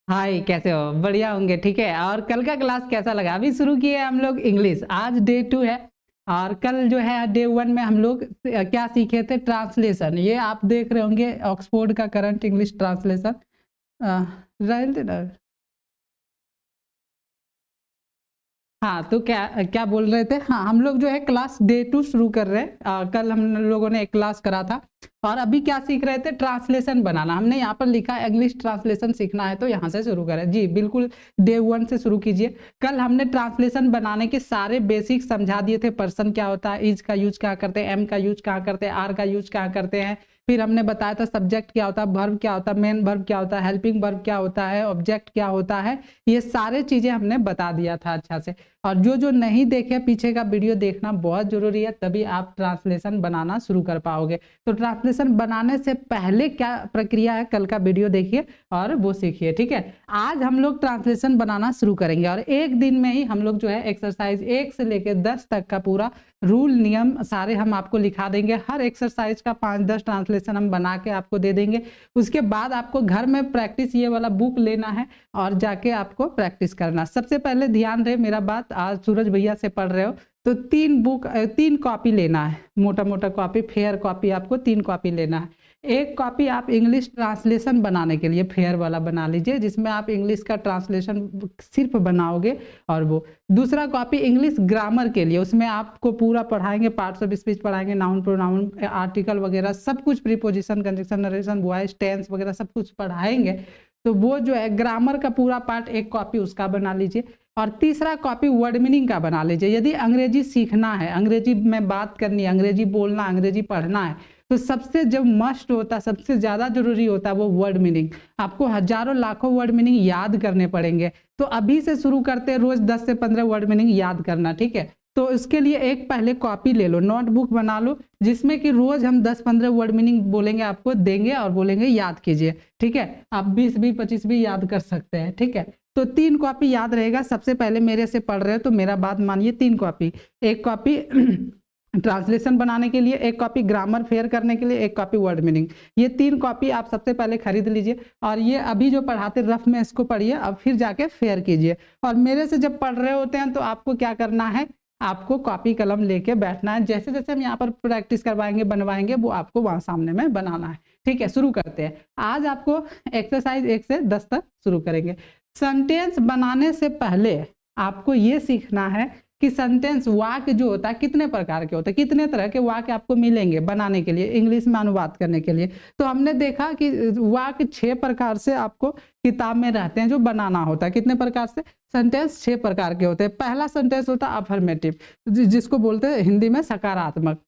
हाय, कैसे हो? बढ़िया होंगे, ठीक है। और कल का क्लास कैसा लगा? अभी शुरू किए हम लोग इंग्लिश, आज डे 2 है। और कल जो है डे 1 में हम लोग क्या सीखे थे? ट्रांसलेशन। ये आप देख रहे होंगे ऑक्सफोर्ड का करंट इंग्लिश ट्रांसलेशन। रहने देना। हाँ, तो क्या क्या बोल रहे थे? हाँ, हम लोग जो है क्लास डे 2 शुरू कर रहे हैं। कल हम लोगों ने एक क्लास करा था और अभी क्या सीख रहे थे? ट्रांसलेशन बनाना। हमने यहाँ पर लिखा है इंग्लिश ट्रांसलेशन सीखना है, तो यहाँ से शुरू करें। जी बिल्कुल, डे 1 से शुरू कीजिए। कल हमने ट्रांसलेशन बनाने के सारे बेसिक समझा दिए थे। पर्सन क्या होता है, इज का यूज क्या करते हैं, एम का यूज क्या करते हैं, आर का यूज क्या करते हैं। फिर हमने बताया था सब्जेक्ट क्या होता है, वर्ब क्या होता है, मेन वर्ब क्या होता है, हेल्पिंग वर्ब क्या होता है, ऑब्जेक्ट क्या होता है। ये सारे चीजें हमने बता दिया था अच्छा से। और जो नहीं देखे पीछे का वीडियो देखना बहुत जरूरी है, तभी आप ट्रांसलेशन बनाना शुरू कर पाओगे। तो ट्रांसलेशन बनाने से पहले क्या प्रक्रिया है, कल का वीडियो देखिए और वो सीखिए, ठीक है। आज हम लोग ट्रांसलेशन बनाना शुरू करेंगे और एक दिन में ही हम लोग जो है एक्सरसाइज 1 से लेकर 10 तक का पूरा रूल नियम सारे हम आपको लिखा देंगे। हर एक्सरसाइज का 5-10 ट्रांसलेशन हम बना के आपको दे देंगे। उसके बाद आपको घर में प्रैक्टिस ये वाला बुक लेना है और जाके आपको प्रैक्टिस करना। सबसे पहले ध्यान रहे मेरा बात, आज सूरज भैया से पढ़ रहे हो तो 3 कॉपी लेना है। मोटा मोटा कॉपी, फेयर कॉपी आपको 3 कॉपी लेना है। एक कॉपी आप इंग्लिश ट्रांसलेशन बनाने के लिए फेयर वाला बना लीजिए, जिसमें आप इंग्लिश का ट्रांसलेशन सिर्फ बनाओगे। और वो दूसरा कॉपी इंग्लिश ग्रामर के लिए, उसमें आपको पूरा पढ़ाएंगे, पार्ट्स ऑफ स्पीच पढ़ाएंगे, नाउन प्रोनाउन आर्टिकल वगैरह सब कुछ, preposition, conjunction, narration, voice, tense वगैरह सब कुछ पढ़ाएंगे। तो वो जो है ग्रामर का पूरा पार्ट एक कॉपी उसका बना लीजिए। और तीसरा कॉपी वर्ड मीनिंग का बना लीजिए। यदि अंग्रेजी सीखना है, अंग्रेजी में बात करनी है, अंग्रेजी बोलना, अंग्रेजी पढ़ना है, तो सबसे जो मस्ट होता है, सबसे ज्यादा जरूरी होता है वो वर्ड मीनिंग। आपको हजारों लाखों वर्ड मीनिंग याद करने पड़ेंगे। तो अभी से शुरू करते हैं, रोज 10 से 15 वर्ड मीनिंग याद करना, ठीक है। तो इसके लिए एक पहले कॉपी ले लो, नोटबुक बना लो, जिसमें कि रोज हम 10-15 वर्ड मीनिंग बोलेंगे, आपको देंगे और बोलेंगे याद कीजिए, ठीक है। आप 20 भी 25 भी याद कर सकते हैं, ठीक है। तो 3 कॉपी याद रहेगा। सबसे पहले मेरे से पढ़ रहे हो तो मेरा बात मानिए, 3 कॉपी, एक कॉपी ट्रांसलेशन बनाने के लिए, एक कॉपी ग्रामर फेयर करने के लिए, एक कॉपी वर्ड मीनिंग। ये 3 कॉपी आप सबसे पहले खरीद लीजिए और ये अभी जो पढ़ाते रफ में इसको पढ़िए, अब फिर जाके फेयर कीजिए। और मेरे से जब पढ़ रहे होते हैं तो आपको क्या करना है, आपको कॉपी कलम लेके बैठना है। जैसे जैसे हम यहाँ पर प्रैक्टिस करवाएंगे, बनवाएंगे, वो आपको वहां सामने में बनाना है, ठीक है। शुरू करते हैं। आज आपको एक्सरसाइज 1 से 10 तक शुरू करेंगे। सेंटेंस बनाने से पहले आपको ये सीखना है कि सेंटेंस, वाक्य जो होता है कितने प्रकार के होते हैं, कितने तरह के वाक्य आपको मिलेंगे बनाने के लिए, इंग्लिश में अनुवाद करने के लिए। तो हमने देखा कि वाक्य 6 प्रकार से आपको किताब में रहते हैं जो बनाना होता है। कितने प्रकार से? सेंटेंस 6 प्रकार के होते हैं। पहला सेंटेंस होता है अफर्मेटिव, जिसको बोलते हैं हिंदी में सकारात्मक।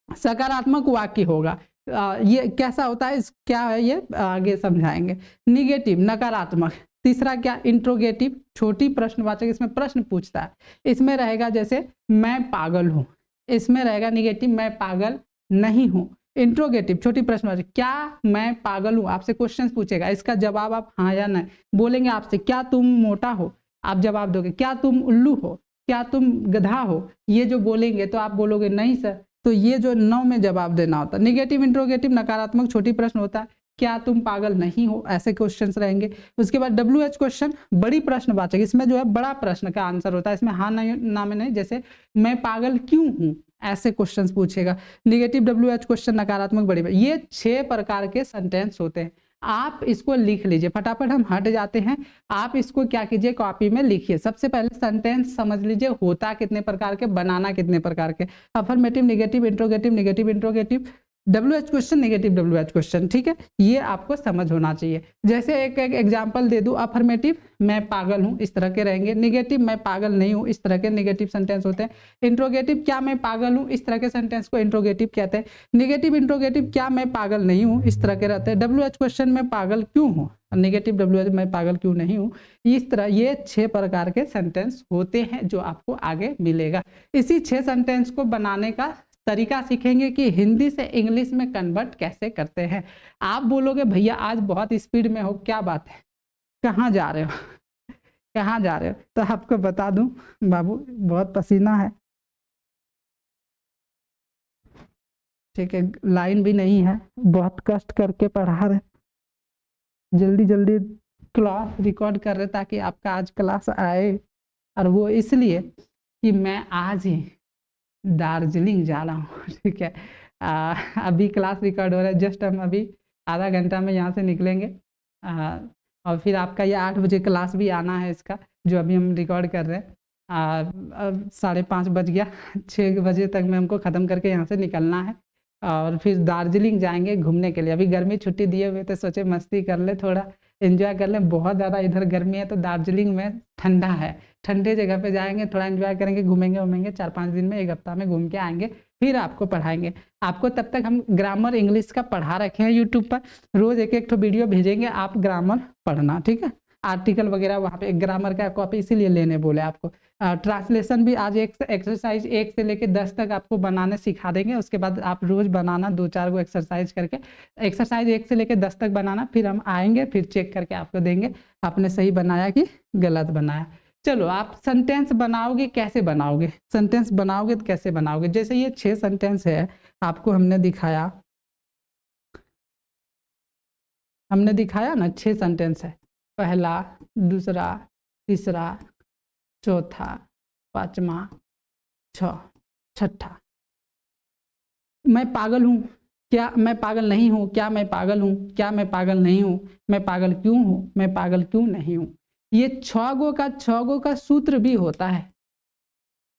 सकारात्मक वाक्य होगा। ये कैसा होता है, क्या है ये आगे समझाएंगे। निगेटिव, नकारात्मक। तीसरा क्या? इंट्रोगेटिव, छोटी प्रश्नवाचक, इसमें प्रश्न पूछता है। इसमें रहेगा जैसे मैं पागल हूं, इसमें रहेगा निगेटिव, मैं पागल नहीं हूं। इंट्रोगेटिव, छोटी प्रश्नवाचक, क्या मैं पागल हूं, आपसे क्वेश्चन पूछेगा, इसका जवाब आप हाँ या नहीं बोलेंगे। आपसे क्या तुम मोटा हो, आप जवाब दोगे। क्या तुम उल्लू हो, क्या तुम गधा हो, ये जो बोलेंगे तो आप बोलोगे नहीं सर। तो ये जो 9 में जवाब देना होता है। निगेटिव, इंट्रोगेटिव, नकारात्मक, छोटी प्रश्न होता है, क्या तुम पागल नहीं हो, ऐसे क्वेश्चंस रहेंगे। उसके बाद WH क्वेश्चन, बड़ी प्रश्नवाचक, इसमें जो है बड़ा प्रश्न का आंसर होता है, इसमें हाँ नहीं ना में नहीं, जैसे मैं पागल क्यों हूं, ऐसे क्वेश्चंस पूछेगा। निगेटिव WH क्वेश्चन, नकारात्मक, बड़ी। ये 6 प्रकार के सेंटेंस होते हैं। आप इसको लिख लीजिए, फटाफट हम हट जाते हैं। आप इसको क्या कीजिए, कॉपी में लिखिए। सबसे पहले सेंटेंस समझ लीजिए होता कितने प्रकार के, बनाना कितने प्रकार के। Affirmative, negative, interrogative, negative interrogative, WH question, negative WH question, ठीक है। ये आपको समझ होना चाहिए। जैसे एक एग्जांपल दे दूं, अफर्मेटिव, मैं पागल हूं, इस तरह के रहेंगे। निगेटिव, मैं पागल नहीं हूं, इस तरह के निगेटिव सेंटेंस होते हैं। इंट्रोगेटिव, क्या मैं पागल हूं, इस तरह के सेंटेंस को इंट्रोगेटिव कहते हैं। निगेटिव इंट्रोगेटिव, क्या मैं पागल नहीं हूं, इस तरह के रहते हैं। WH क्वेश्चन, मैं पागल क्यों हूं, निगेटिव WH, मैं पागल क्यों नहीं हूं। इस तरह ये 6 प्रकार के सेंटेंस होते हैं जो आपको आगे मिलेगा। इसी 6 सेंटेंस को बनाने का तरीका सीखेंगे कि हिंदी से इंग्लिश में कन्वर्ट कैसे करते हैं। आप बोलोगे भैया आज बहुत स्पीड में हो, क्या बात है, कहाँ जा रहे हो, कहाँ जा रहे हो? तो आपको बता दूं बाबू, बहुत पसीना है, ठीक है, लाइन भी नहीं है, बहुत कष्ट करके पढ़ा रहे, जल्दी जल्दी क्लास रिकॉर्ड कर रहे ताकि आपका आज क्लास आए, और वो इसलिए कि मैं आज ही दार्जिलिंग जा रहा हूँ। ठीक है, अभी क्लास रिकॉर्ड हो रहा है, जस्ट हम अभी आधा घंटा में यहाँ से निकलेंगे, और फिर आपका ये 8 बजे क्लास भी आना है इसका, जो अभी हम रिकॉर्ड कर रहे हैं। अब 5:30 बज गया, 6 बजे तक में हमको ख़त्म करके यहाँ से निकलना है, और फिर दार्जिलिंग जाएंगे घूमने के लिए। अभी गर्मी छुट्टी दिए हुए तो सोचे मस्ती कर ले, थोड़ा एंजॉय कर ले। बहुत ज़्यादा इधर गर्मी है, तो दार्जिलिंग में ठंडा है, ठंडे जगह पे जाएंगे, थोड़ा एंजॉय करेंगे, घूमेंगे 4-5 दिन में, 1 हफ्ता में घूम के आएंगे, फिर आपको पढ़ाएंगे। आपको तब तक हम ग्रामर इंग्लिश का पढ़ा रखे हैं यूट्यूब पर, रोज़ एक वीडियो भेजेंगे, आप ग्रामर पढ़ना, ठीक है। आर्टिकल वगैरह वहाँ पे ग्रामर का कॉपी इसीलिए लेने बोले आपको। ट्रांसलेशन भी आज एक एक्सरसाइज 1 से लेकर 10 तक आपको बनाने सिखा देंगे, उसके बाद आप रोज़ बनाना 2-4 गो एक्सरसाइज करके। एक्सरसाइज 1 से लेकर 10 तक बनाना, फिर हम आएंगे, फिर चेक करके आपको देंगे आपने सही बनाया कि गलत बनाया। चलो, आप सेंटेंस बनाओगे, कैसे बनाओगे? सेंटेंस बनाओगे तो कैसे बनाओगे? जैसे ये 6 सेंटेंस है, आपको हमने दिखाया ना, 6 सेंटेंस है, पहला, दूसरा, तीसरा, चौथा, 5वां, 6ठा। मैं पागल हूँ, क्या मैं पागल नहीं हूँ? क्या मैं पागल हूँ? क्या मैं पागल नहीं हूँ? मैं पागल क्यों हूँ? मैं पागल क्यों नहीं हूँ? ये 6 गो का सूत्र भी होता है,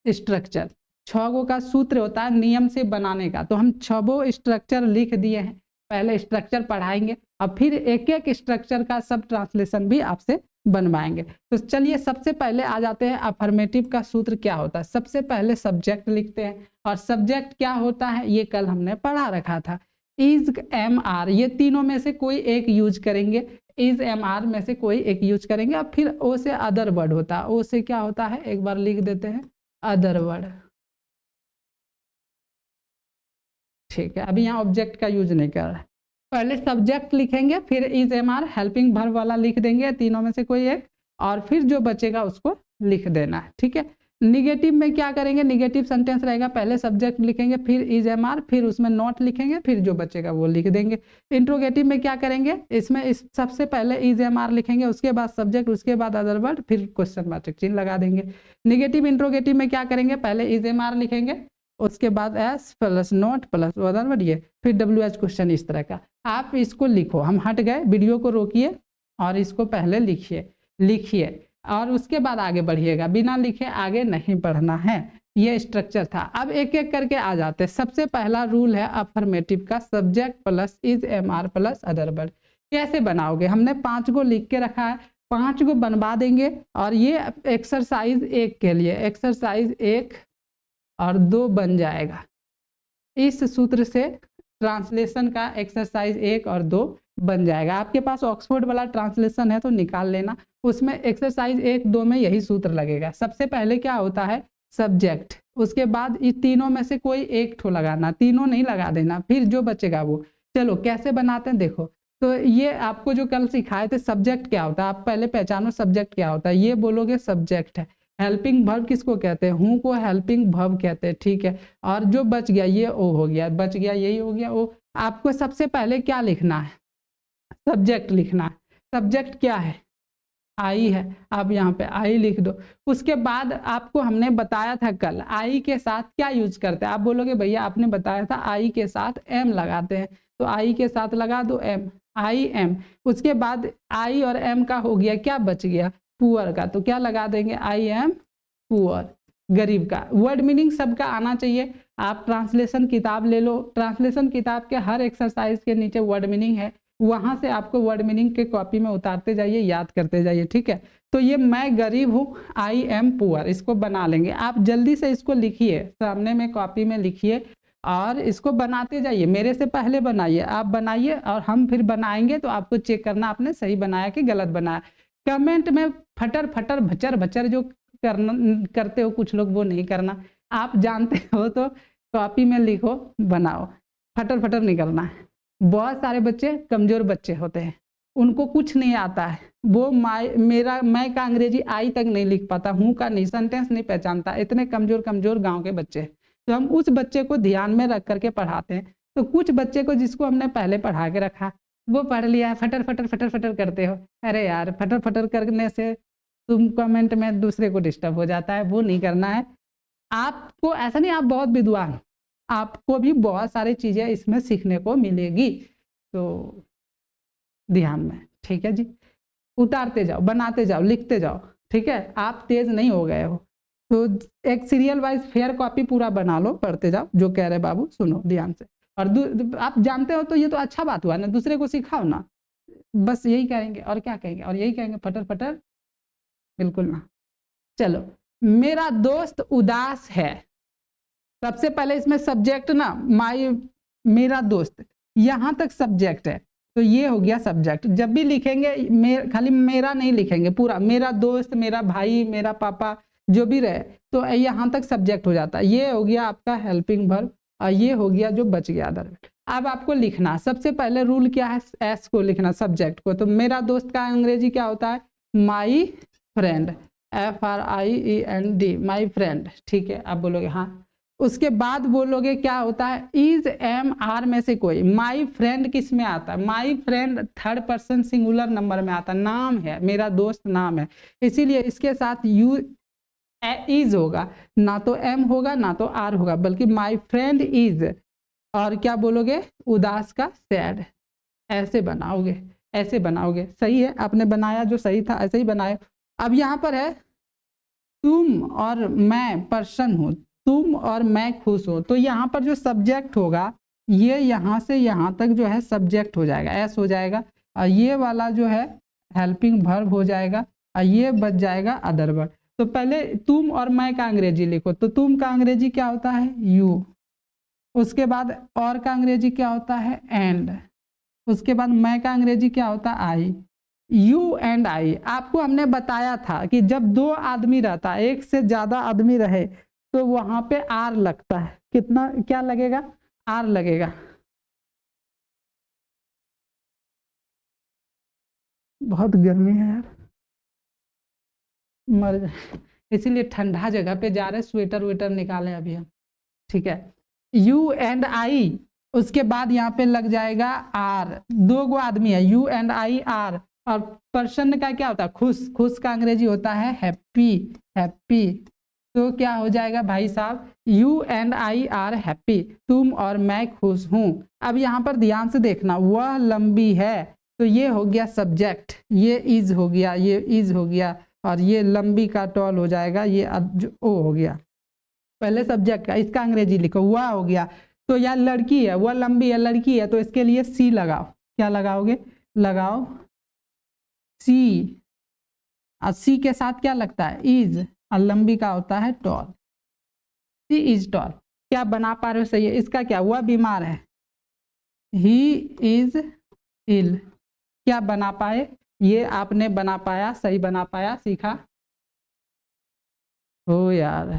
स्ट्रक्चर 6 गो का सूत्र होता है नियम से बनाने का। तो हम 6 गो स्ट्रक्चर लिख दिए हैं, पहले स्ट्रक्चर पढ़ाएंगे, और फिर एक स्ट्रक्चर का सब ट्रांसलेशन भी आपसे बनवाएंगे। तो चलिए, सबसे पहले आ जाते हैं अफर्मेटिव का सूत्र क्या होता है। सबसे पहले सब्जेक्ट लिखते हैं, और सब्जेक्ट क्या होता है ये कल हमने पढ़ा रखा था। इज, एम, आर, ये तीनों में से कोई एक यूज करेंगे। इज, एम, आर में से कोई एक यूज करेंगे, और फिर ओ से अदर वर्ड होता है। ओ से क्या होता है, एक बार लिख देते हैं, अदर वर्ड। ठीक है, अभी यहाँ ऑब्जेक्ट का यूज नहीं कर रहा है। पहले सब्जेक्ट लिखेंगे, फिर is, am, are, helping verb वाला लिख देंगे, तीनों में से कोई एक, और फिर जो बचेगा उसको लिख देना है। ठीक है, निगेटिव में क्या करेंगे, निगेटिव सेंटेंस रहेगा, पहले सब्जेक्ट लिखेंगे, फिर इज, एम, आर, फिर उसमें नॉट लिखेंगे, फिर जो बचेगा वो लिख देंगे। इंट्रोगेटिव में क्या करेंगे, इसमें सबसे पहले इज, एम, आर लिखेंगे, उसके बाद सब्जेक्ट, उसके बाद अदर वर्ड, फिर क्वेश्चन मार्क चिन्ह लगा देंगे। निगेटिव इंट्रोगेटिव में क्या करेंगे, पहले इज, एम, आर लिखेंगे, उसके बाद S plus not plus other word, ये फिर डब्ल्यू एच क्वेश्चन, इस तरह का। आप इसको लिखो, हम हट गए, वीडियो को रोकिए और इसको पहले लिखिए और उसके बाद आगे बढ़िएगा, बिना लिखे आगे नहीं बढ़ना है। ये स्ट्रक्चर था। अब एक एक करके आ जाते हैं। सबसे पहला रूल है अफर्मेटिव का, subject plus is, am, are plus other word. कैसे बनाओगे, हमने 5 को लिख के रखा है, 5 को बनवा देंगे। और ये एक्सरसाइज 1 के लिए, एक्सरसाइज 1 और 2 बन जाएगा। इस सूत्र से ट्रांसलेशन का एक्सरसाइज 1 और 2 बन जाएगा। आपके पास ऑक्सफोर्ड वाला ट्रांसलेशन है तो निकाल लेना, उसमें एक्सरसाइज 1, 2 में यही सूत्र लगेगा। सबसे पहले क्या होता है, सब्जेक्ट, उसके बाद इस तीनों में से कोई एक ठो लगाना, तीनों नहीं लगा देना, फिर जो बचेगा वो। चलो कैसे बनाते हैं देखो। तो ये आपको जो कल सिखाए थे, सब्जेक्ट क्या होता है, आप पहले पहचानो सब्जेक्ट क्या होता है। ये बोलोगे सब्जेक्ट है। हेल्पिंग वर्ब किसको कहते हैं, हूँ को हेल्पिंग वर्ब कहते हैं, ठीक है। और जो बच गया ये ओ हो गया, बच गया यही हो गया ओ। आपको सबसे पहले क्या लिखना है, सब्जेक्ट लिखना है। सब्जेक्ट क्या है, आई है, आप यहाँ पे आई लिख दो। उसके बाद आपको हमने बताया था कल, आई के साथ क्या यूज करते हैं। आप बोलोगे भैया आपने बताया था आई के साथ एम लगाते हैं, तो आई के साथ लगा दो एम, आई एम। उसके बाद आई और एम का हो गया, क्या बच गया, पुअर का, तो क्या लगा देंगे, आई एम पुअर, गरीब का। वर्ड मीनिंग सबका आना चाहिए। आप ट्रांसलेशन किताब ले लो, ट्रांसलेशन किताब के हर एक्सरसाइज के नीचे वर्ड मीनिंग है, वहां से आपको वर्ड मीनिंग के कॉपी में उतारते जाइए, याद करते जाइए, ठीक है। तो ये मैं गरीब हूँ, आई एम पुअर, इसको बना लेंगे। आप जल्दी से इसको लिखिए, सामने में कॉपी में लिखिए और इसको बनाते जाइए। मेरे से पहले बनाइए, आप बनाइए और हम फिर बनाएंगे, तो आपको चेक करना आपने सही बनाया कि गलत बनाया। कमेंट में फटर फटर भचर भचर जो करते हो कुछ लोग, वो नहीं करना। आप जानते हो तो कॉपी में लिखो, बनाओ, फटर फटर नहीं करना है। बहुत सारे बच्चे कमजोर बच्चे होते हैं, उनको कुछ नहीं आता है, वो मैं का अंग्रेजी आई तक नहीं लिख पाता, हूँ का नहीं, सेंटेंस नहीं पहचानता, इतने कमजोर कमजोर गांव के बच्चे। तो हम उस बच्चे को ध्यान में रख करके पढ़ाते हैं। तो कुछ बच्चे को जिसको हमने पहले पढ़ा के रखा, वो पढ़ लिया, फटर फटर फटर फटर करते हो। अरे यार, फटर फटर करने से तुम कमेंट में दूसरे को डिस्टर्ब हो जाता है, वो नहीं करना है आपको। ऐसा नहीं आप बहुत विद्वान, आपको भी बहुत सारी चीजें इसमें सीखने को मिलेगी, तो ध्यान में, ठीक है जी। उतारते जाओ, बनाते जाओ, लिखते जाओ, ठीक है। आप तेज नहीं हो गए हो तो एक सीरियल वाइज फेयर कॉपी पूरा बना लो, पढ़ते जाओ। जो कह रहे बाबू सुनो ध्यान से, और आप जानते हो तो ये तो अच्छा बात हुआ ना, दूसरे को सिखाओ ना, बस यही कहेंगे और क्या कहेंगे, और यही कहेंगे फटर फटर, बिल्कुल ना। चलो, मेरा दोस्त उदास है। सबसे पहले इसमें सब्जेक्ट ना माई, मेरा दोस्त, यहां तक सब्जेक्ट है, तो ये हो गया सब्जेक्ट। जब भी लिखेंगे खाली मेरा नहीं लिखेंगे, पूरा मेरा दोस्त, मेरा भाई, मेरा पापा, जो भी रहे, तो यहाँ तक सब्जेक्ट हो जाता है। ये हो गया आपका हेल्पिंग वर्ब, और ये हो गया जो बच गया अदर। अब आपको लिखना, सबसे पहले रूल क्या है, एस को लिखना, सब्जेक्ट को। तो मेरा दोस्त का अंग्रेजी क्या होता है, my friend, FRIEND, my friend, ठीक है। आप बोलोगे हाँ। उसके बाद बोलोगे क्या होता है, इज, एम, आर में से कोई। माई फ्रेंड किस में आता है, my friend third person singular number में आता है, नाम है, मेरा दोस्त नाम है, इसीलिए इसके साथ यू इज होगा, ना तो एम होगा ना तो आर होगा, बल्कि माई फ्रेंड इज। और क्या बोलोगे, उदास का सैड, ऐसे बनाओगे, ऐसे बनाओगे। सही है, आपने बनाया जो सही था ऐसे ही बनाए। अब यहाँ पर है तुम और मैं पर्सन हूँ, तुम और मैं खुश हूँ, तो यहाँ पर जो सब्जेक्ट होगा ये यहाँ से यहाँ तक जो है सब्जेक्ट हो जाएगा, एस हो जाएगा, और ये वाला जो है हेल्पिंग वर्ब हो जाएगा, और ये बच जाएगा अदर वर्ब। तो पहले तुम और मैं का अंग्रेजी लिखो, तो तुम का अंग्रेजी क्या होता है, यू। उसके बाद और का अंग्रेजी क्या होता है, एंड। उसके बाद मैं का अंग्रेजी क्या होता है, आई। यू एंड आई, आपको हमने बताया था कि जब दो आदमी रहता है, एक से ज्यादा आदमी रहे, तो वहां पे आर लगता है। कितना, क्या लगेगा, आर लगेगा। बहुत गर्मी है यार, मर जाए, इसीलिए ठंडा जगह पे जा रहे, स्वेटर वेटर निकालें अभी हम, ठीक है। यू एंड आई, उसके बाद यहाँ पे लग जाएगा आर, दो गो आदमी है, यू एंड आई आर। और पर्सन का क्या होता है, खुश, खुश का अंग्रेजी होता है हैप्पी, हैप्पी। तो क्या हो जाएगा भाई साहब, you and I R happy, तुम और मैं खुश हूं। अब यहाँ पर ध्यान से देखना, वह लंबी है, तो ये हो गया सब्जेक्ट, ये इज हो गया, ये इज हो गया, और ये लंबी का टॉल हो जाएगा, ये ओ हो गया। पहले सब्जेक्ट का, इसका अंग्रेजी लिखो, वह हो गया। तो यह लड़की है, वह लंबी है, लड़की है, तो इसके लिए सी लगाओ। क्या लगाओगे, लगाओ सी। और सी के साथ क्या लगता है, इज, और लंबी का होता है टॉल, सी इज टॉल। क्या बना पा रहे हो, सही है। इसका क्या, वह बीमार है, ही इज इल। क्या बना पाए, ये आपने बना पाया, सही बना पाया, सीखा हो यार।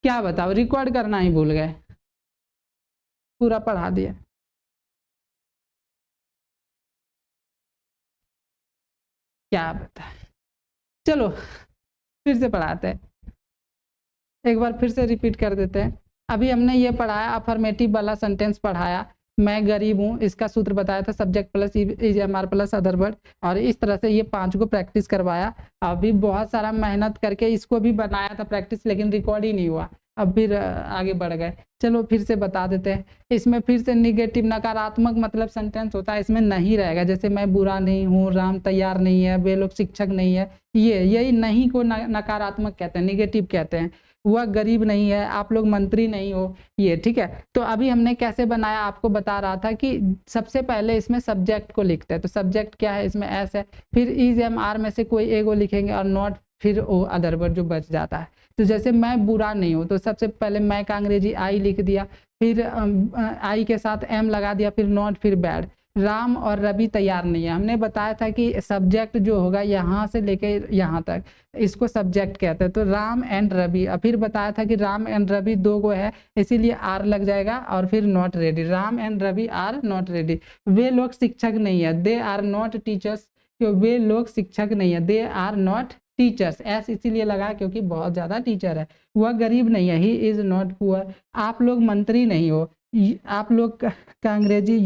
क्या बताओ, रिकॉर्ड करना ही भूल गए, पूरा पढ़ा दिया। क्या बता, चलो फिर से पढ़ाते हैं, एक बार फिर से रिपीट कर देते हैं। अभी हमने ये पढ़ाया, अफर्मेटिव वाला सेंटेंस पढ़ाया, मैं गरीब हूँ, इसका सूत्र बताया था, subject plus is am are plus other word, और इस तरह से ये 5 को प्रैक्टिस करवाया। अभी बहुत सारा मेहनत करके इसको भी बनाया था प्रैक्टिस, लेकिन रिकॉर्ड ही नहीं हुआ, अब फिर आगे बढ़ गए। चलो फिर से बता देते हैं। इसमें फिर से निगेटिव, नकारात्मक मतलब सेंटेंस होता है, इसमें नहीं रहेगा। जैसे मैं बुरा नहीं हूँ, राम तैयार नहीं है, वे लोग शिक्षक नहीं है, यही नहीं को नकारात्मक कहते हैं, निगेटिव कहते हैं। वह गरीब नहीं है, आप लोग मंत्री नहीं हो, ये ठीक है। तो अभी हमने कैसे बनाया आपको बता रहा था कि सबसे पहले इसमें सब्जेक्ट को लिखते हैं। तो सब्जेक्ट क्या है, इसमें एस है, फिर इज एम आर में से कोई एगो लिखेंगे, और नॉट, फिर ओ अदर वर्ड जो बच जाता है। तो जैसे मैं बुरा नहीं हूँ, तो सबसे पहले मैं का अंग्रेजी आई लिख दिया, फिर आई के साथ एम लगा दिया, फिर नॉट, फिर बैड। राम और रवि तैयार नहीं है, हमने बताया था कि सब्जेक्ट जो होगा यहाँ से लेके यहाँ तक, इसको सब्जेक्ट कहते हैं। तो राम एंड रवि, फिर बताया था कि राम एंड रवि 2 गो है, इसीलिए आर लग जाएगा, और फिर not ready, Ram and Ravi are not ready. वे लोग शिक्षक नहीं है, दे आर नॉट टीचर्स, वे लोग शिक्षक नहीं है, दे आर नॉट टीचर्स, एस इसीलिए लगा क्योंकि बहुत ज्यादा टीचर है। वह गरीब नहीं है, ही इज नॉट पुअर। आप लोग मंत्री नहीं हो, आप लोग का अंग्रेजी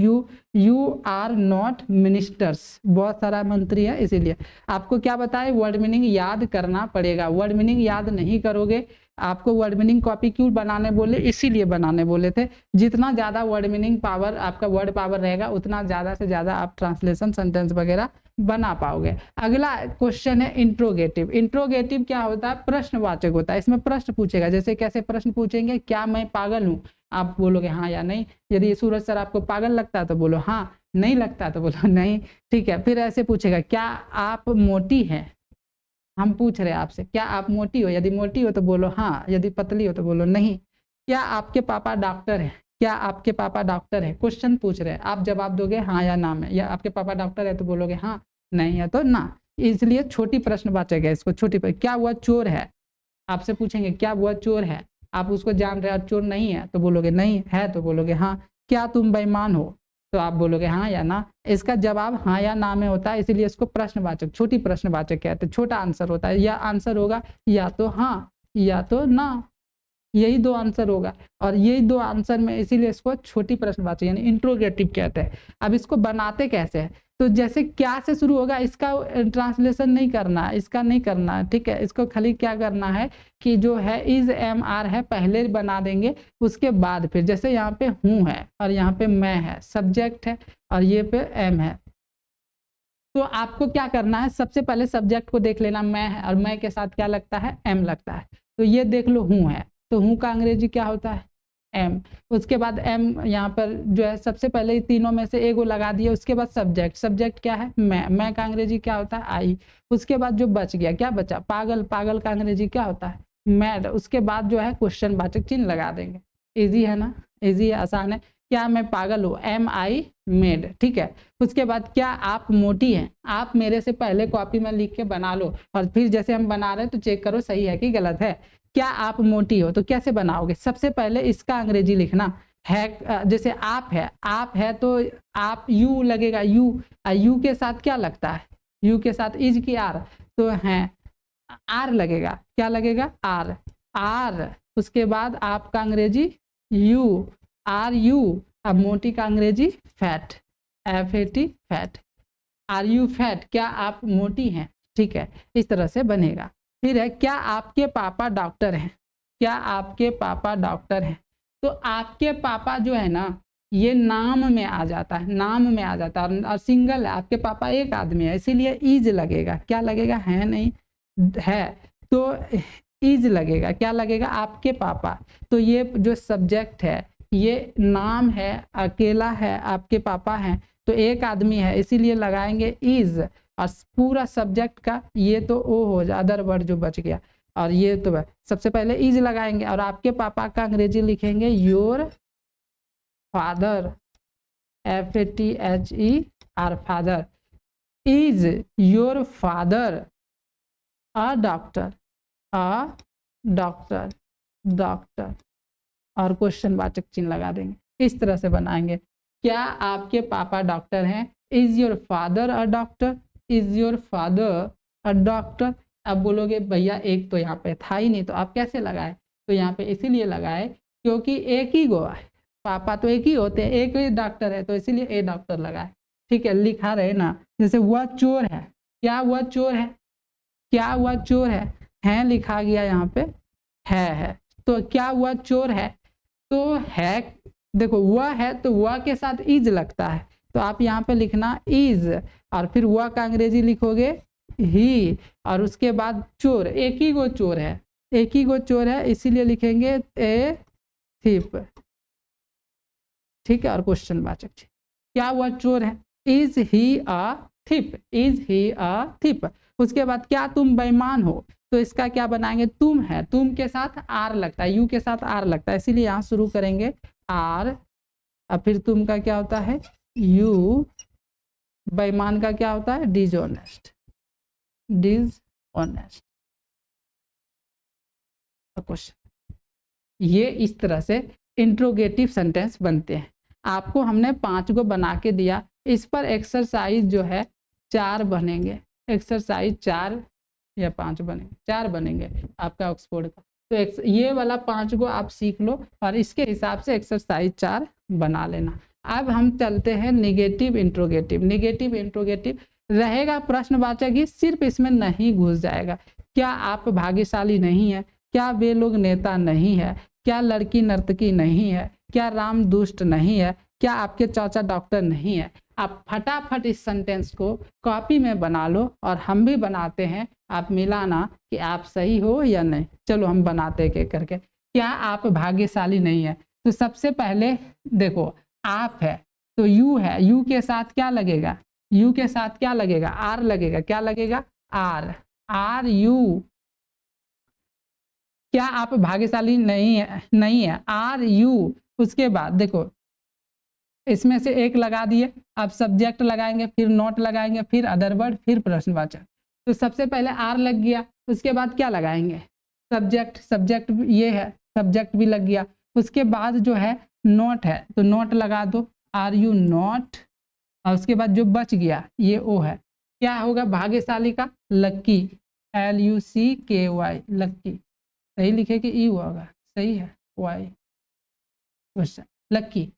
यू आर नॉट मिनिस्टर्स, बहुत सारा मंत्री है, इसीलिए आपको क्या बताए, वर्ड मीनिंग याद करना पड़ेगा। वर्ड मीनिंग याद नहीं करोगे, आपको वर्ड मीनिंग कॉपी क्यों बनाने बोले, इसीलिए बनाने बोले थे। जितना ज़्यादा वर्ड मीनिंग पावर, आपका वर्ड पावर रहेगा, उतना ज़्यादा से ज़्यादा आप ट्रांसलेशन सेंटेंस वगैरह बना पाओगे। अगला क्वेश्चन है इंट्रोगेटिव। इंट्रोगेटिव क्या होता है, प्रश्नवाचक होता है। इसमें प्रश्न पूछेगा, जैसे कैसे प्रश्न पूछेंगे, क्या मैं पागल हूँ, आप बोलोगे हाँ या नहीं। यदि सूरज सर आपको पागल लगता है तो बोलो हाँ, नहीं लगता तो बोलो नहीं, ठीक है। फिर ऐसे पूछेगा, क्या आप मोटी हैं, हम पूछ रहे हैं आपसे, क्या आप मोटी हो, यदि मोटी हो तो बोलो हाँ, यदि पतली हो तो बोलो नहीं। क्या आपके पापा डॉक्टर हैं, क्या आपके पापा डॉक्टर है, क्वेश्चन पूछ रहे हैं, आप जवाब दोगे हाँ या ना में, या आपके पापा डॉक्टर है तो बोलोगे हाँ, नहीं है तो ना। इसलिए छोटी प्रश्नवाचक है इसको, छोटी क्या वह चोर है, आपसे पूछेंगे क्या वह चोर है, आप उसको जान रहे हो, चोर नहीं है तो बोलोगे नहीं, है तो बोलोगे हाँ। क्या तुम बेईमान हो, तो आप बोलोगे हाँ या ना। इसका जवाब हाँ या ना में होता है, इसीलिए इसको प्रश्नवाचक, छोटी प्रश्नवाचक कहते हैं। छोटा आंसर होता है, या आंसर होगा या तो हाँ या तो ना, यही दो आंसर होगा। और यही दो आंसर में, इसीलिए इसको छोटी प्रश्नवाचक यानी इंट्रोगेटिव कहते हैं। अब इसको बनाते कैसे है, तो जैसे क्या से शुरू होगा, इसका ट्रांसलेशन नहीं करना है, इसका नहीं करना है, ठीक है। इसको खाली क्या करना है कि जो है इज एम आर है, पहले बना देंगे, उसके बाद फिर जैसे यहाँ पे हूँ है और यहाँ पे मैं है, सब्जेक्ट है, और ये पे एम है। तो आपको क्या करना है, सबसे पहले सब्जेक्ट को देख लेना, मैं है, और मैं के साथ क्या लगता है, एम लगता है। तो ये देख लो हूँ है, तो हूँ का अंग्रेजी क्या होता है, एम। उसके बाद एम यहाँ पर जो है सबसे पहले तीनों में से एगो लगा दिया। उसके बाद सब्जेक्ट, सब्जेक्ट क्या है, मैं का अंग्रेजी क्या होता है, आई। उसके बाद जो बच गया, क्या बचा, पागल, पागल का अंग्रेजी क्या होता है, मैड। उसके बाद जो है क्वेश्चन वाचक चिन्ह लगा देंगे। इजी है ना, इजी है, आसान है। क्या मैं पागल हूँ, एम आई मेड, ठीक है। उसके बाद क्या आप मोटी हैं, आप मेरे से पहले कॉपी में लिख के बना लो, और फिर जैसे हम बना रहे हैं तो चेक करो सही है कि गलत है। क्या आप मोटी हो, तो कैसे बनाओगे, सबसे पहले इसका अंग्रेजी लिखना है। जैसे आप है तो आप यू लगेगा, यू के साथ क्या लगता है, यू के साथ इज की आर, तो है आर लगेगा, क्या लगेगा, आर, आर। उसके बाद आपका अंग्रेजी यू, आर यू। अब मोटी का अंग्रेजी fat, F A T, fat. Are you fat, क्या आप मोटी हैं, ठीक है, इस तरह से बनेगा। फिर है क्या आपके पापा डॉक्टर हैं, क्या आपके पापा डॉक्टर हैं। तो आपके पापा जो है ना, ये नाम में आ जाता है, नाम में आ जाता है, और सिंगल है, आपके पापा एक आदमी है, इसीलिए इज लगेगा, क्या लगेगा, है नहीं, है तो इज लगेगा, क्या लगेगा, आपके पापा। तो ये जो सब्जेक्ट है, ये नाम है, अकेला है, आपके पापा हैं, तो एक आदमी है, इसीलिए लगाएंगे इज। और पूरा सब्जेक्ट का ये तो ओ हो जाए, अदर वर्ड जो बच गया, और ये तो सबसे पहले इज लगाएंगे, और आपके पापा का अंग्रेजी लिखेंगे your father, F A T H E R, father. Is your father a doctor, a doctor, doctor, और क्वेश्चन वाचक चिन्ह लगा देंगे। इस तरह से बनाएंगे, क्या आपके पापा डॉक्टर हैं, is your father a doctor, is your father a doctor. अब बोलोगे भैया एक तो यहाँ पे था ही नहीं, तो आप कैसे लगाए, तो यहाँ पे इसीलिए लगाए क्योंकि एक ही गो है, पापा तो एक ही होते हैं, एक ही डॉक्टर है, तो इसीलिए ए डॉक्टर लगाए, ठीक है। लिखा रहे ना, जैसे वह चोर है, क्या वह चोर है, क्या वह चोर है लिखा गया यहाँ पे, है, तो क्या वह चोर है, तो है, देखो वह है तो वह के साथ इज लगता है, तो आप यहाँ पे लिखना इज, और फिर वह का अंग्रेजी लिखोगे ही, और उसके बाद चोर, एक ही गो चोर है, एक ही गो चोर है, इसीलिए लिखेंगे ए थीप, ठीक है। और क्वेश्चन वाचक, क्या वह चोर है, is he a thief, is he a thief. उसके बाद क्या तुम बेईमान हो, तो इसका क्या बनाएंगे, तुम है, तुम के साथ आर लगता है, यू के साथ आर लगता है, इसीलिए यहाँ शुरू करेंगे आर, और फिर तुम का क्या होता है यू, बेईमान का क्या होता है डिसऑनेस्ट, डिसऑनेस्ट। क्वेश्चन, ये इस तरह से इंट्रोगेटिव सेंटेंस बनते हैं। आपको हमने 5 को बना के दिया, इस पर एक्सरसाइज जो है 4 बनेंगे, एक्सरसाइज 4 या 5 बनेंगे, 4 बनेंगे आपका ऑक्सफोर्ड का। तो ये वाला 5 को आप सीख लो, और इसके हिसाब से एक्सरसाइज 4 बना लेना। अब हम चलते हैं निगेटिव इंट्रोगेटिव। निगेटिव इंट्रोगेटिव रहेगा प्रश्नवाचक ही, सिर्फ इसमें नहीं घुस जाएगा। क्या आप भाग्यशाली नहीं है? क्या वे लोग नेता नहीं है? क्या लड़की नर्तकी नहीं है? क्या राम दुष्ट नहीं है? क्या आपके चाचा डॉक्टर नहीं है? आप फटाफट इस सेंटेंस को कॉपी में बना लो और हम भी बनाते हैं, आप मिलाना कि आप सही हो या नहीं। चलो हम बनाते एक करके। क्या आप भाग्यशाली नहीं है? तो सबसे पहले देखो आप है तो यू है, यू के साथ क्या लगेगा? यू के साथ क्या लगेगा? आर लगेगा। क्या लगेगा? आर। Are you. क्या आप भाग्यशाली नहीं है? नहीं है, आर यू। उसके बाद देखो इसमें से एक लगा दिए, अब सब्जेक्ट लगाएंगे, फिर नॉट लगाएंगे, फिर अदर वर्ड, फिर प्रश्नवाचक। तो सबसे पहले आर लग गया, उसके बाद क्या लगाएंगे? सब्जेक्ट। सब्जेक्ट ये है, सब्जेक्ट भी लग गया। उसके बाद जो है नॉट है, तो नॉट लगा दो, आर यू नॉट। और उसके बाद जो बच गया ये ओ है, क्या होगा भाग्यशाली का? लक्की, LUCKY, लक्की। सही लिखे कि ई होगा? सही है, why question lucky.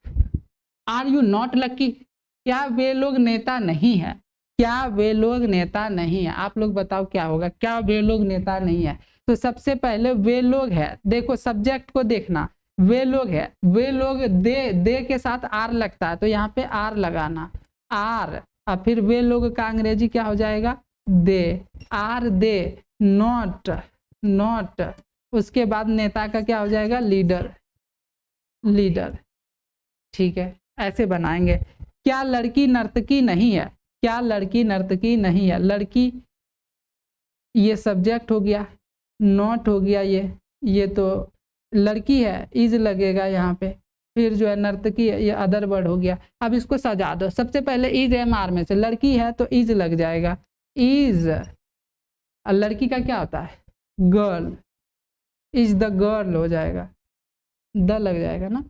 Are you not lucky? क्या वे लोग नेता नहीं है? क्या वे लोग नेता नहीं है? आप लोग बताओ क्या होगा? क्या वे लोग नेता नहीं है? तो सबसे पहले वे लोग है, देखो सब्जेक्ट को देखना, वे लोग है, वे लोग दे के साथ आर लगता है, तो यहाँ पे आर लगाना, आर। और फिर वे लोग का अंग्रेजी क्या हो जाएगा? दे, आर दे, नॉट, नॉट। उसके बाद नेता का क्या हो जाएगा? Leader, leader. ठीक है, ऐसे बनाएंगे। क्या लड़की नर्तकी नहीं है? क्या लड़की नर्तकी नहीं है? लड़की ये सब्जेक्ट हो गया, नॉट हो गया, ये तो लड़की है, इज लगेगा यहाँ पे। फिर जो है नर्तकी है, ये अदर वर्ड हो गया। अब इसको सजा दो। सबसे पहले इज MR में से लड़की है तो इज लग जाएगा, इज। लड़की का क्या होता है? गर्ल, इज द गर्ल हो जाएगा, द लग जाएगा ना,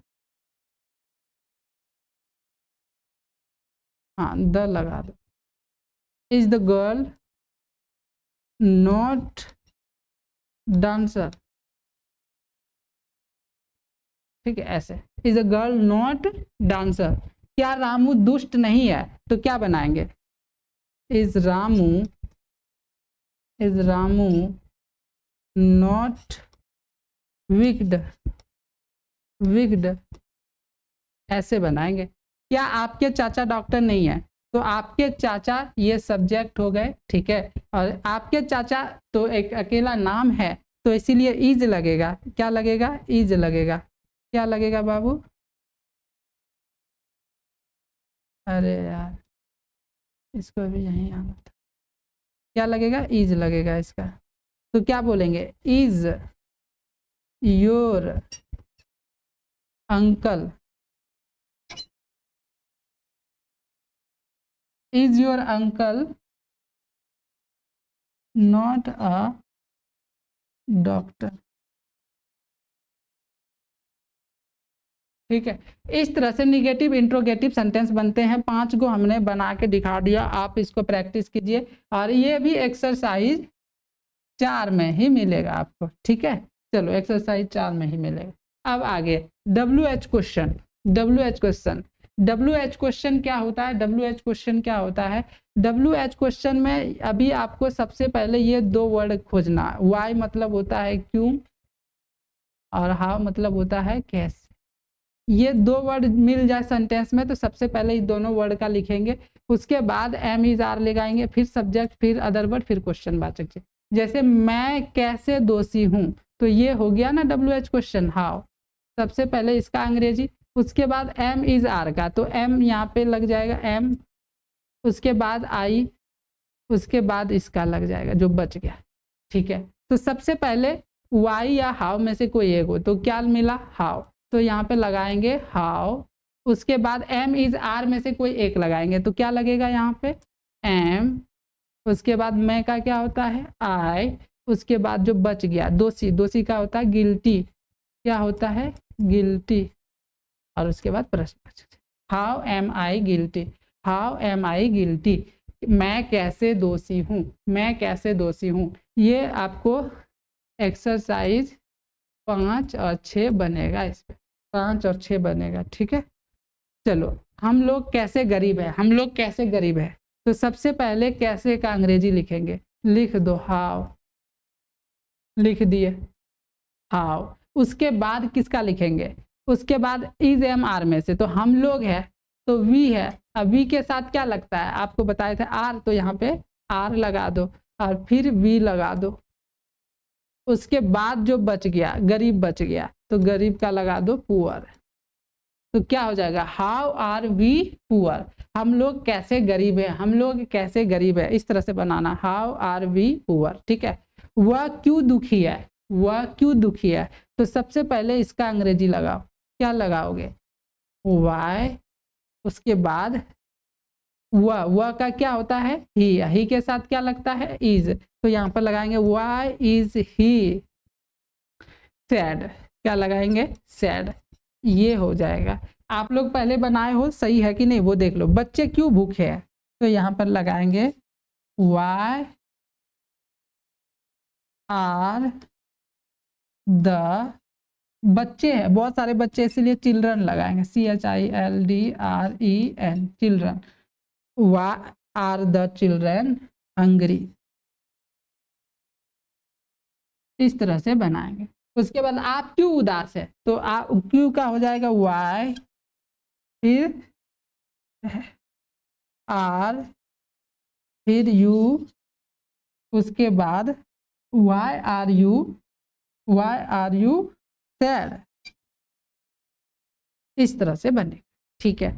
हाँ द लगा दो। Is the girl not dancer, ठीक है, ऐसे is a girl not dancer. क्या रामू दुष्ट नहीं है? तो क्या बनाएंगे? Is Ramu not wicked, wicked, ऐसे बनाएंगे। क्या आपके चाचा डॉक्टर नहीं है? तो आपके चाचा ये सब्जेक्ट हो गए, ठीक है। और आपके चाचा तो एक अकेला नाम है, तो इसीलिए इज लगेगा। क्या लगेगा? इज लगेगा। क्या लगेगा बाबू? अरे यार इसको भी यहीं आना था। क्या लगेगा? इज लगेगा इसका। तो क्या बोलेंगे? Is your uncle, is your uncle not a doctor, ठीक है। इस तरह से निगेटिव इंट्रोगेटिव सेंटेंस बनते हैं। 5 को हमने बना के दिखा दिया, आप इसको प्रैक्टिस कीजिए। और ये भी एक्सरसाइज 4 में ही मिलेगा आपको, ठीक है। चलो एक्सरसाइज 4 में ही मिलेगा। अब आगे WH question. WH question, WH question क्या होता है? WH क्वेश्चन क्या होता है? WH क्वेश्चन में अभी आपको सबसे पहले ये 2 वर्ड खोजना। वाई मतलब होता है क्यों, और हाउ मतलब होता है कैसे। ये 2 वर्ड मिल जाए सेंटेंस में तो सबसे पहले ये दोनों वर्ड का लिखेंगे, उसके बाद एम इज आर लगाएंगे, फिर सब्जेक्ट, फिर अदर वर्ड, फिर क्वेश्चन वाचक। जैसे मैं कैसे दोषी हूँ, तो ये हो गया ना WH क्वेश्चन, हाउ। सबसे पहले इसका अंग्रेजी, उसके बाद एम इज आर का, तो एम यहाँ पे लग जाएगा एम, उसके बाद आई, उसके बाद इसका लग जाएगा जो बच गया, ठीक है। तो सबसे पहले वाई या हाउ में से कोई एक हो, तो क्या मिला? हाउ, तो यहाँ पे लगाएंगे हाउ। उसके बाद एम इज आर में से कोई एक लगाएंगे, तो क्या लगेगा यहाँ पे? एम। उसके बाद मैं का क्या होता है? आई। उसके बाद जो बच गया दोषी, दोषी का होता है गिल्टी, क्या होता है? गिल्टी। और उसके बाद प्रश्न, how am I guilty, how am I guilty, मैं कैसे दोषी हूँ, मैं कैसे दोषी हूँ। ये आपको एक्सरसाइज 5 और 6 बनेगा, इस पे 5 और 6 बनेगा, ठीक है। चलो हम लोग कैसे गरीब है, हम लोग कैसे गरीब है, तो सबसे पहले कैसे का अंग्रेजी लिखेंगे, लिख दो हाउ, लिख दिए हाउ। उसके बाद किसका लिखेंगे, उसके बाद इज एम आर में से, तो हम लोग है तो वी है, अब वी के साथ क्या लगता है आपको बताए थे आर, तो यहाँ पे आर लगा दो और फिर वी लगा दो। उसके बाद जो बच गया गरीब बच गया, तो गरीब का लगा दो पुअर। तो क्या हो जाएगा, हाउ आर वी पुअर, हम लोग कैसे गरीब है, हम लोग कैसे गरीब है, इस तरह से बनाना, हाउ आर वी पुअर। ठीक है, वह क्यों दुखी है, वह क्यों दुखी है, तो सबसे पहले इसका अंग्रेजी लगाओ, क्या लगाओगे, वाई। उसके बाद वह का क्या होता है, ही के साथ क्या लगता है, इज, तो यहाँ पर लगाएंगे वाई इज ही सैड, क्या लगाएंगे, सैड, ये हो जाएगा। आप लोग पहले बनाए हो, सही है कि नहीं वो देख लो। बच्चे क्यों भूखे हैं, तो यहाँ पर लगाएंगे वाई आर द, बच्चे हैं बहुत सारे बच्चे, इसलिए चिल्ड्रन लगाएंगे, CHILDREN, children, why are the children hungry, इस तरह से बनाएंगे। उसके बाद आप क्यों उदास है, तो आप क्यों का हो जाएगा वाई, फिर आर, फिर यू, उसके बाद वाई आर यू सैड, इस तरह से बने। ठीक है,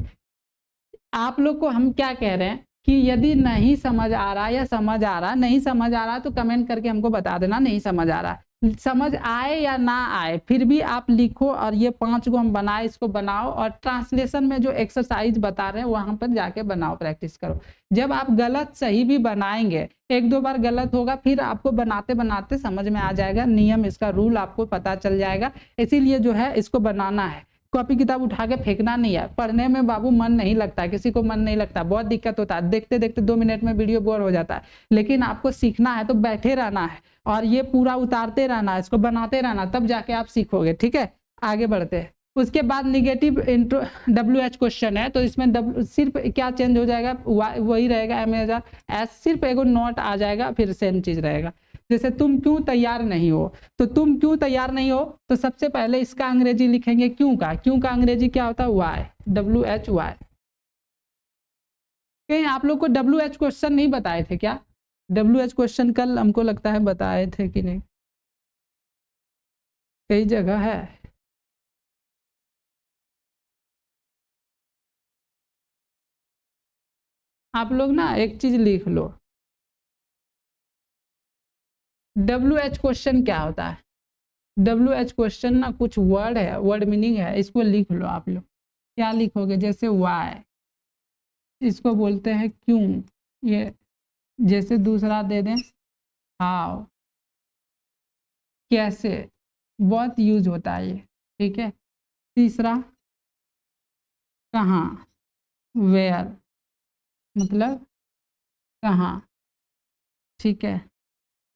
आप लोग को हम क्या कह रहे हैं कि यदि नहीं समझ आ रहा या समझ आ रहा, नहीं समझ आ रहा तो कमेंट करके हमको बता देना नहीं समझ आ रहा, समझ आए या ना आए फिर भी आप लिखो, और ये 5 को हम बनाए, इसको बनाओ, और ट्रांसलेशन में जो एक्सरसाइज बता रहे हैं वहां पर जाके बनाओ, प्रैक्टिस करो। जब आप गलत सही भी बनाएंगे, 1-2 बार गलत होगा, फिर आपको बनाते बनाते समझ में आ जाएगा, नियम इसका रूल आपको पता चल जाएगा। इसीलिए जो है इसको बनाना है, कॉपी किताब उठा के फेंकना नहीं है। पढ़ने में बाबू मन नहीं लगता, किसी को मन नहीं लगता, बहुत दिक्कत होता है, देखते देखते 2 मिनट में वीडियो बोर हो जाता है, लेकिन आपको सीखना है तो बैठे रहना है और ये पूरा उतारते रहना है, इसको बनाते रहना, तब जाके आप सीखोगे। ठीक है, आगे बढ़ते हैं। उसके बाद निगेटिव इंट्रो WH क्वेश्चन है, तो इसमें सिर्फ क्या चेंज हो जाएगा, वही रहेगा एस, सिर्फ एगो नॉट आ जाएगा, फिर सेम चीज रहेगा। जैसे तुम क्यों तैयार नहीं हो, तो तुम क्यों तैयार नहीं हो, तो सबसे पहले इसका अंग्रेजी लिखेंगे क्यों का अंग्रेजी क्या होता है, वाई, WHY। कहीं आप लोग को WH क्वेश्चन नहीं बताए थे क्या, WH क्वेश्चन कल हमको लगता है बताए थे कि नहीं, कई जगह है। आप लोग ना एक चीज लिख लो, WH क्वेश्चन क्या होता है, WH क्वेश्चन ना कुछ वर्ड है, वर्ड मीनिंग है, इसको लिख लो आप लोग। क्या लिखोगे, जैसे वाई, इसको बोलते हैं क्यों, ये जैसे दूसरा दे दें हाउ, कैसे, बहुत यूज होता है ये। ठीक है, तीसरा कहाँ, वेयर, मतलब कहाँ। ठीक है,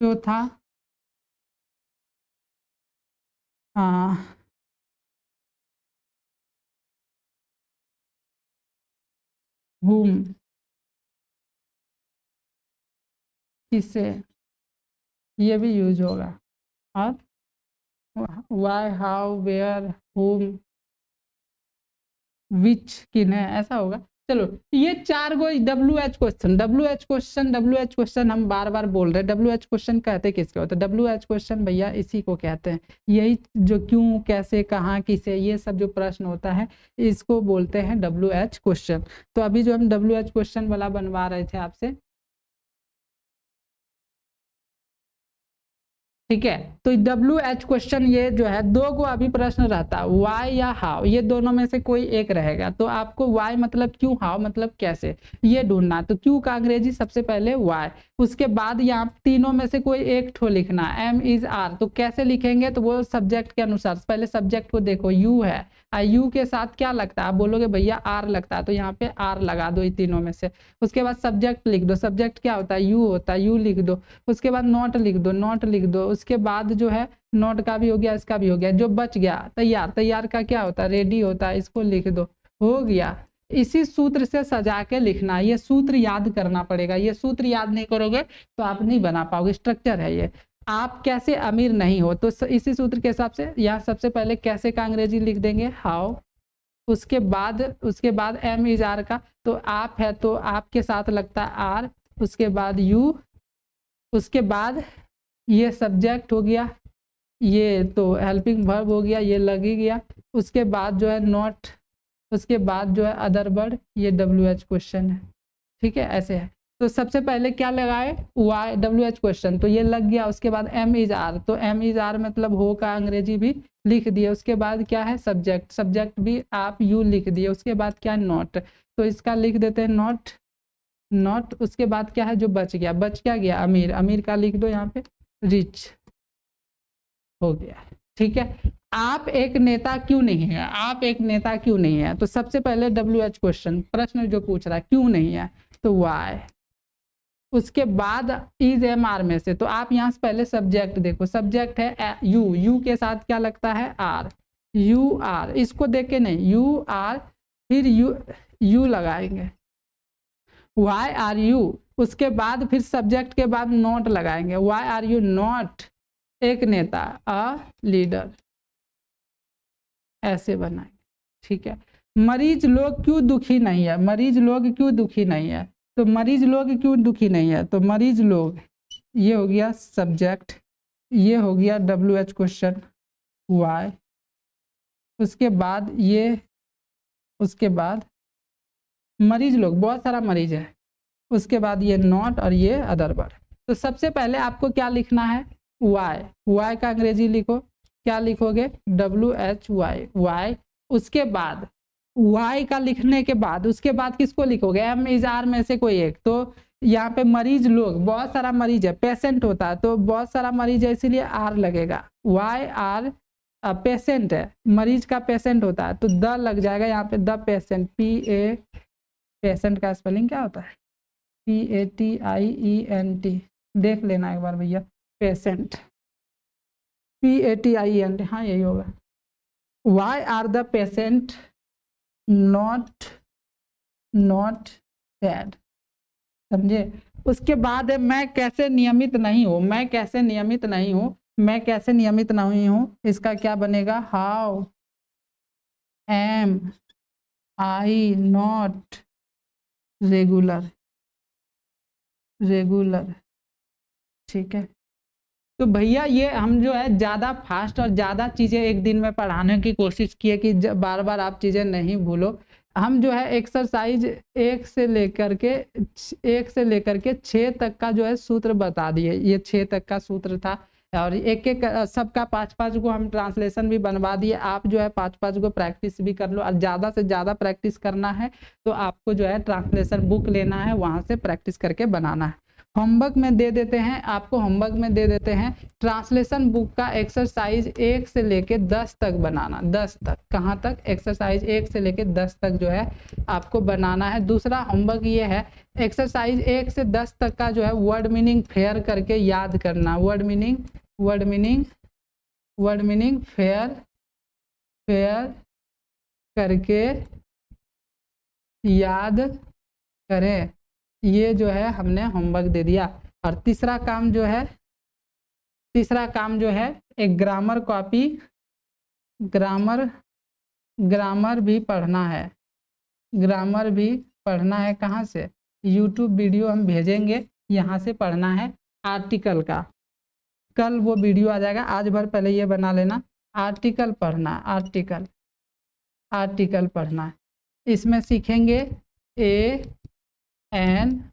चौथा whom, किससे, ये भी यूज होगा। और वाई, हाउ, वेयर, whom, विच, किन्हें, ऐसा होगा। चलो ये 4 गो WH क्वेश्चन हम बार बार बोल रहे हैं। WH क्वेश्चन कहते किसके होते हैं, WH क्वेश्चन भैया इसी को कहते हैं, यही जो क्यों, कैसे, कहाँ, किसे, ये सब जो प्रश्न होता है इसको बोलते हैं WH क्वेश्चन। तो अभी जो हम WH क्वेश्चन वाला बनवा रहे थे आपसे, ठीक है, तो WH क्वेश्चन ये जो है 2 को अभी प्रश्न रहता है, वाई या हाउ, ये दोनों में से कोई एक रहेगा। तो आपको वाई मतलब क्यों, हाउ मतलब कैसे, ये ढूंढना। तो क्यों का अंग्रेजी सबसे पहले वाई, उसके बाद यहाँ तीनों में से कोई एक ठो लिखना, एम इज आर। तो कैसे लिखेंगे, तो वो सब्जेक्ट के अनुसार, पहले सब्जेक्ट को देखो, यू है, यू के साथ क्या लगता है, आप बोलोगे भैया आर लगता है, तो यहाँ पे आर लगा दो तीनों में से। उसके बाद सब्जेक्ट लिख दो, सब्जेक्ट क्या होता है, यू होता है, यू लिख दो। उसके बाद नॉट लिख दो, नॉट लिख दो। उसके बाद जो है नॉट का भी हो गया, इसका भी हो गया, जो बच गया तैयार, तैयार का क्या होता है, रेडी होता है, इसको लिख दो। हो गया। इसी सूत्र से सजा के लिखना, ये सूत्र याद करना पड़ेगा, ये सूत्र याद नहीं करोगे तो आप नहीं बना पाओगे, स्ट्रक्चर है ये। आप कैसे अमीर नहीं हो, तो इसी सूत्र के हिसाब से यहाँ सबसे पहले कैसे का अंग्रेजी लिख देंगे हाउ, उसके बाद एम इज आर का, तो आप है तो आपके साथ लगता है आर, उसके बाद यू, उसके बाद ये सब्जेक्ट हो गया, ये तो हेल्पिंग वर्ब हो गया, ये लग ही गया, उसके बाद जो है नॉट, उसके बाद जो है अदर वर्ड, ये WH क्वेश्चन है, ठीक है ऐसे है। तो सबसे पहले क्या लगाए वाई WH क्वेश्चन, तो ये लग गया, उसके बाद एम इज आर, तो एम इज आर मतलब हो का अंग्रेजी भी लिख दिए, उसके बाद क्या है सब्जेक्ट, सब्जेक्ट भी आप यू लिख दिए, उसके बाद क्या नॉट, तो इसका लिख देते हैं नॉट, नॉट, उसके बाद क्या है जो बच गया, बच क्या गया अमीर, अमीर का लिख दो यहाँ पे रिच, हो गया, ठीक है। आप एक नेता क्यों नहीं है, आप एक नेता क्यों नहीं है, तो सबसे पहले WH क्वेश्चन प्रश्न जो पूछ रहा है क्यों नहीं है, तो वाई, उसके बाद इज एम आर में से, तो आप यहाँ से पहले सब्जेक्ट देखो, सब्जेक्ट है यू, यू के साथ क्या लगता है आर, यू आर, इसको देख के नहीं, यू आर, फिर यू लगाएंगे, वाई आर यू, उसके बाद फिर सब्जेक्ट के बाद नॉट लगाएंगे, वाई आर यू नॉट एक नेता, अ लीडर, ऐसे बनाएंगे, ठीक है। मरीज लोग क्यों दुखी नहीं है, मरीज लोग क्यों दुखी नहीं है, तो मरीज लोग क्यों दुखी नहीं है, तो मरीज लोग, ये हो गया सब्जेक्ट, ये हो गया WH क्वेश्चन वाई, उसके बाद ये, उसके बाद मरीज लोग बहुत सारा मरीज है, उसके बाद ये नॉट और ये अदर वर्ड। तो सबसे पहले आपको क्या लिखना है वाई, वाई का अंग्रेजी लिखो, क्या लिखोगे WH वाई, वाई, उसके बाद वाई का लिखने के बाद उसके बाद किसको लिखोगे एम इज आर में से कोई एक, तो यहाँ पे मरीज लोग बहुत सारा मरीज है, पेशेंट होता है तो बहुत सारा मरीज है इसीलिए आर लगेगा, वाई आर पेशेंट है, मरीज का पेशेंट होता है तो द लग जाएगा यहाँ पे, द पेशेंट, PA, पेशेंट का स्पेलिंग क्या होता है PATIENT, देख लेना एक बार भैया, पेशेंट PATIENT, हाँ यही होगा। Why are the patient not sad, समझे। उसके बाद है मैं कैसे नियमित नहीं हूँ, मैं कैसे नियमित नहीं हूँ, मैं कैसे नियमित नहीं हूँ, इसका क्या बनेगा how am I not regular, regular, ठीक है। तो भैया ये हम जो है ज़्यादा फास्ट और ज़्यादा चीज़ें एक दिन में पढ़ाने की कोशिश किए कि बार बार आप चीज़ें नहीं भूलो। हम जो है एक्सरसाइज 1 से लेकर के 6 तक का जो है सूत्र बता दिए, ये 6 तक का सूत्र था और एक एक सबका 5-5 को हम ट्रांसलेशन भी बनवा दिए। आप जो है 5-5 को प्रैक्टिस भी कर लो और ज़्यादा से ज़्यादा प्रैक्टिस करना है तो आपको जो है ट्रांसलेशन बुक लेना है, वहाँ से प्रैक्टिस करके बनाना है। होमवर्क में दे देते हैं आपको, होमवर्क में दे देते हैं ट्रांसलेशन बुक का एक्सरसाइज 1 से लेके 10 तक बनाना, 10 तक, कहाँ तक एक्सरसाइज 1 से लेके 10 तक जो है आपको बनाना है। दूसरा होमवर्क ये है एक्सरसाइज 1 से 10 तक का जो है वर्ड मीनिंग फेयर करके याद करना, वर्ड मीनिंग फेयर करके याद करें, ये जो है हमने होमवर्क दे दिया। और तीसरा काम जो है एक ग्रामर कॉपी, ग्रामर भी पढ़ना है, ग्रामर भी पढ़ना है। कहाँ से? यूट्यूब वीडियो हम भेजेंगे, यहाँ से पढ़ना है आर्टिकल का, कल वो वीडियो आ जाएगा, आज भर पहले ये बना लेना। आर्टिकल पढ़ना, आर्टिकल पढ़ना, इसमें सीखेंगे ए एन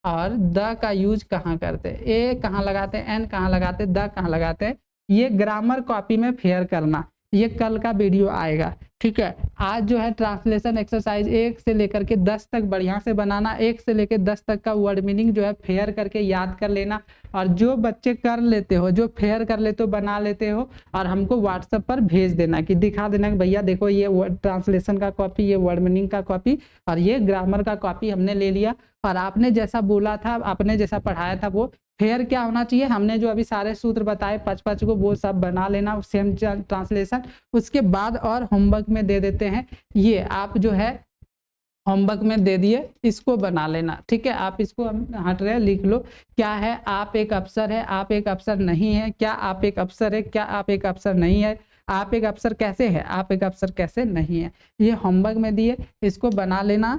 और द का यूज कहाँ करते, ए कहाँ लगाते, एन कहाँ लगाते, द कहाँ लगाते, ये ग्रामर कॉपी में फेयर करना, ये कल का वीडियो आएगा, ठीक है। आज जो है ट्रांसलेशन एक्सरसाइज 1 से लेकर के 10 तक बढ़िया से बनाना, 1 से लेकर 10 तक का वर्ड मीनिंग जो है फेयर करके याद कर लेना। और जो बच्चे कर लेते हो, जो फेयर कर लेते हो, बना लेते हो, और हमको व्हाट्सएप पर भेज देना कि दिखा देना कि भैया देखो ये ट्रांसलेशन का कॉपी, ये वर्ड मीनिंग का कॉपी और ये ग्रामर का कॉपी हमने ले लिया और आपने जैसा बोला था, आपने जैसा पढ़ाया था वो फेयर क्या होना चाहिए, हमने जो अभी सारे सूत्र बताए 5 को वो सब बना लेना सेम ट्रांसलेशन। उसके बाद और होमवर्क में दे देते हैं, ये आप जो है होमवर्क में दे दिए, इसको बना लेना, ठीक है। आप इसको हट रहे लिख लो, क्या है, आप एक अफसर है, आप एक अफसर नहीं है, क्या आप एक अफसर है, क्या आप एक अफसर नहीं है, आप एक अफसर कैसे है, आप एक अफसर कैसे नहीं है। ये होमवर्क में दिए, इसको बना लेना,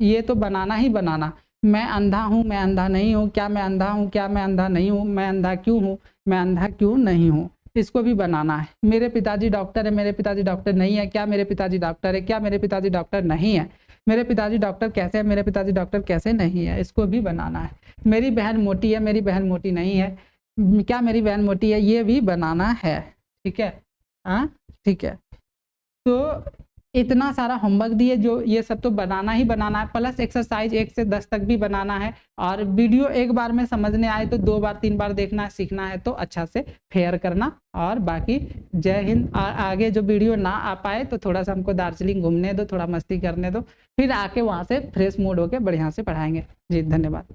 ये तो बनाना ही बनाना। मैं अंधा हूँ, मैं अंधा नहीं हूँ, क्या मैं अंधा हूँ, क्या मैं अंधा नहीं हूँ, मैं अंधा क्यों हूँ, मैं अंधा क्यों नहीं हूँ, इसको भी बनाना है। मेरे पिताजी डॉक्टर है, मेरे पिताजी डॉक्टर नहीं है, क्या मेरे पिताजी डॉक्टर है, क्या मेरे पिताजी डॉक्टर नहीं है, मेरे पिताजी डॉक्टर कैसे है, मेरे पिताजी डॉक्टर कैसे नहीं है, इसको भी बनाना है। मेरी बहन मोटी है, मेरी बहन मोटी नहीं है, क्या मेरी बहन मोटी है, ये भी बनाना है, ठीक है। हाँ ठीक है, तो इतना सारा होमवर्क दिए, जो ये सब तो बनाना ही बनाना है, प्लस एक्सरसाइज 1 से 10 तक भी बनाना है। और वीडियो एक बार में समझने आए तो 2 बार 3 बार देखना है, सीखना है तो अच्छा से फेयर करना। और बाकी जय हिंद। आगे जो वीडियो ना आ पाए तो थोड़ा सा हमको दार्जिलिंग घूमने दो, थोड़ा मस्ती करने दो, फिर आके वहाँ से फ्रेश मूड होके बढ़िया से पढ़ाएंगे जी। धन्यवाद।